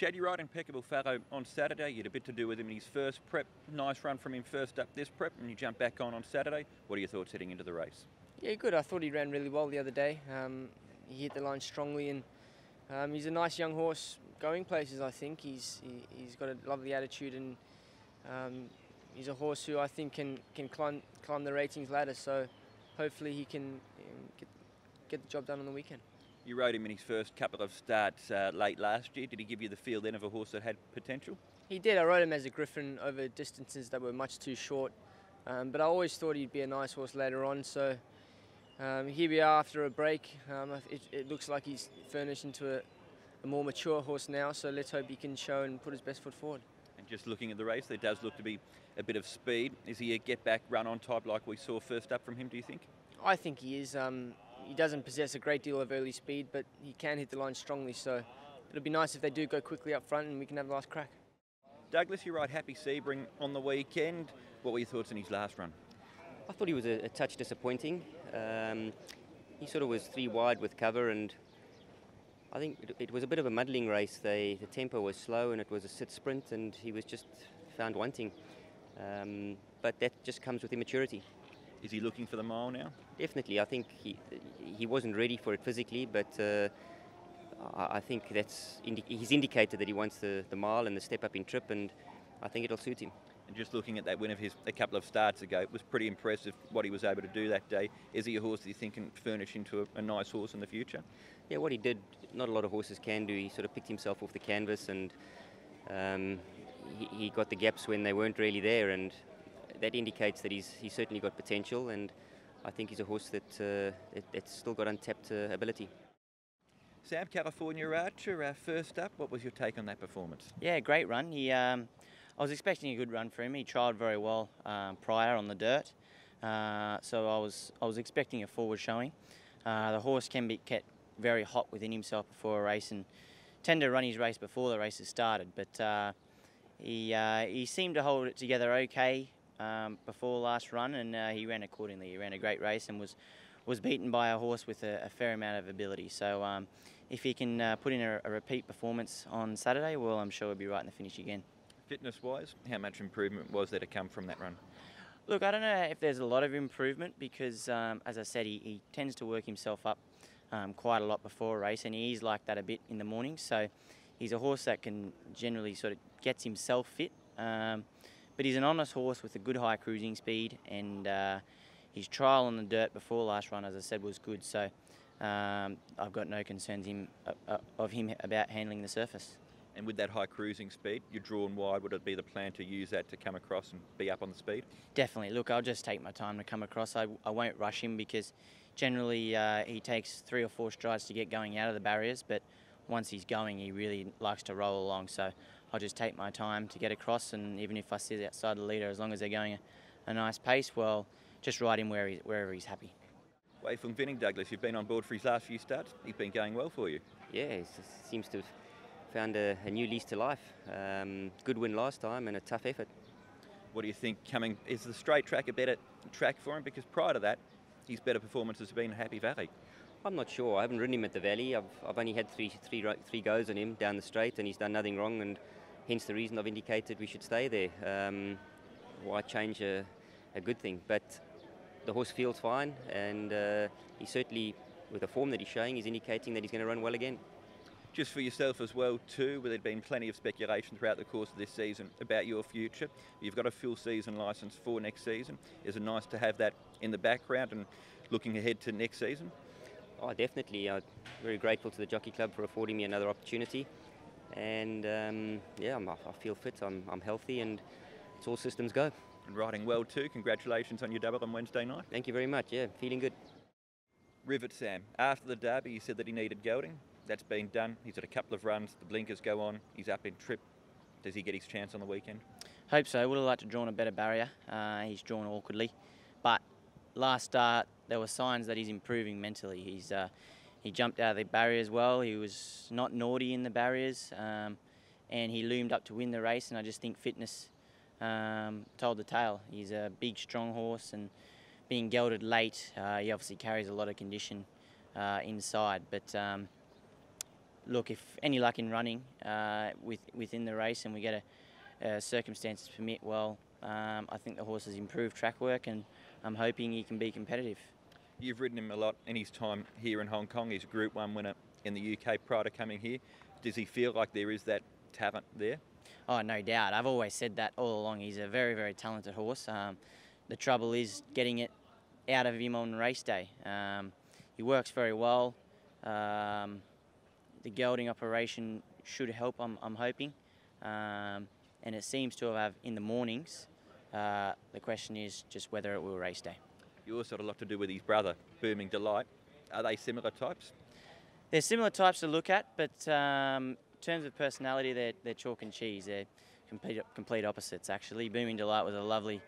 Chad, you ride Impeccable Farrow on Saturday. You had a bit to do with him in his first prep. Nice run from him first up this prep, and you jump back on Saturday. What are your thoughts heading into the race? Yeah, good. I thought he ran really well the other day. He hit the line strongly, and he's a nice young horse going places. I think he's got a lovely attitude, and he's a horse who I think can climb the ratings ladder. So hopefully he can get the job done on the weekend. You rode him in his first couple of starts late last year. Did he give you the feel then of a horse that had potential? He did. I rode him as a Griffin over distances that were much too short, but I always thought he'd be a nice horse later on. So here we are after a break. It looks like he's furnished into a more mature horse now, so let's hope he can show and put his best foot forward. And just looking at the race, there does look to be a bit of speed. Is he a get-back, run-on type like we saw first up from him, do you think? I think he is. He doesn't possess a great deal of early speed, but he can hit the line strongly, so it'll be nice if they do go quickly up front and we can have a last crack. Douglas, you ride Happy Sebring on the weekend. What were your thoughts on his last run? I thought he was a touch disappointing. He sort of was 3 wide with cover, and I think it was a bit of a muddling race. The tempo was slow and it was a sit sprint, and he was just found wanting. But that just comes with immaturity. Is he looking for the mile now? Definitely. I think he wasn't ready for it physically, but I think he's indicated that he wants the mile and the step up in trip, and I think it'll suit him. And just looking at that win of his a couple of starts ago, it was pretty impressive what he was able to do that day. Is he a horse that you think can furnish into a nice horse in the future? Yeah, what he did, not a lot of horses can do. He sort of picked himself off the canvas, and he got the gaps when they weren't really there, and that indicates that he's certainly got potential, and I think he's a horse that's still got untapped ability. Sam, California Archer, first up, what was your take on that performance? Yeah, great run. I was expecting a good run for him. He trialled very well prior on the dirt, so I was expecting a forward showing. The horse can be kept very hot within himself before a race and tend to run his race before the race has started, but he seemed to hold it together okay before last run, and he ran accordingly. He ran a great race and was beaten by a horse with a fair amount of ability. So if he can put in a repeat performance on Saturday, well, I'm sure he'll be right in the finish again. Fitness-wise, how much improvement was there to come from that run? Look, I don't know if there's a lot of improvement because, as I said, he tends to work himself up quite a lot before a race, and he is like that a bit in the morning. So he's a horse that can generally sort of gets himself fit. But he's an honest horse with a good high cruising speed, and his trial on the dirt before last run, as I said, was good. So I've got no concerns of him about handling the surface. And with that high cruising speed, you're drawn wide. Would it be the plan to use that to come across and be up on the speed? Definitely. Look, I'll just take my time to come across. I won't rush him because generally he takes 3 or 4 strides to get going out of the barriers, but once he's going, he really likes to roll along. So I'll just take my time to get across, and even if I sit outside the leader, as long as they're going a nice pace, well, just ride him wherever he's happy. WAYFOONG Vinning, Douglas, you've been on board for his last few starts. He's been going well for you. Yeah, he seems to have found a new lease to life. Good win last time and a tough effort. What do you think is the straight track a better track for him? Because prior to that, his better performances have been Happy Valley. I'm not sure. I haven't ridden him at the Valley. I've only had three goes on him down the straight, and he's done nothing wrong, and hence the reason I've indicated we should stay there. Why change a good thing? But the horse feels fine, and he certainly, with the form that he's showing, is indicating that he's going to run well again. Just for yourself as well too, where there'd been plenty of speculation throughout the course of this season about your future. You've got a full season licence for next season. Is it nice to have that in the background and looking ahead to next season? Oh, definitely. I'm very grateful to the Jockey Club for affording me another opportunity. And yeah, I feel fit, I'm healthy, and it's all systems go. And riding well too. Congratulations on your double on Wednesday night. Thank you very much. Yeah, feeling good. Rivard Sam, after the derby, he said that he needed gelding. That's been done. He's had a couple of runs. The blinkers go on. He's up in trip. Does he get his chance on the weekend? Hope so. Would have liked to drawn a better barrier. He's drawn awkwardly, but last start there were signs that he's improving mentally. He jumped out of the barriers well. He was not naughty in the barriers, and he loomed up to win the race. And I just think fitness told the tale. He's a big, strong horse, and being gelded late, he obviously carries a lot of condition inside. But look, if any luck in running within the race and we get circumstances permit, well, I think the horse has improved track work, and I'm hoping he can be competitive. You've ridden him a lot in his time here in Hong Kong. He's a Group 1 winner in the UK prior to coming here. Does he feel like there is that talent there? Oh, no doubt. I've always said that all along. He's a very, very talented horse. The trouble is getting it out of him on race day. He works very well. The gelding operation should help, I'm hoping. And it seems to have in the mornings. The question is just whether it will race day. You also had a lot to do with his brother, Booming Delight. Are they similar types? They're similar types to look at, but in terms of personality, they're chalk and cheese. They're complete opposites, actually. Booming Delight was a lovely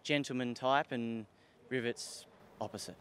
gentleman type, and Rivet's opposite.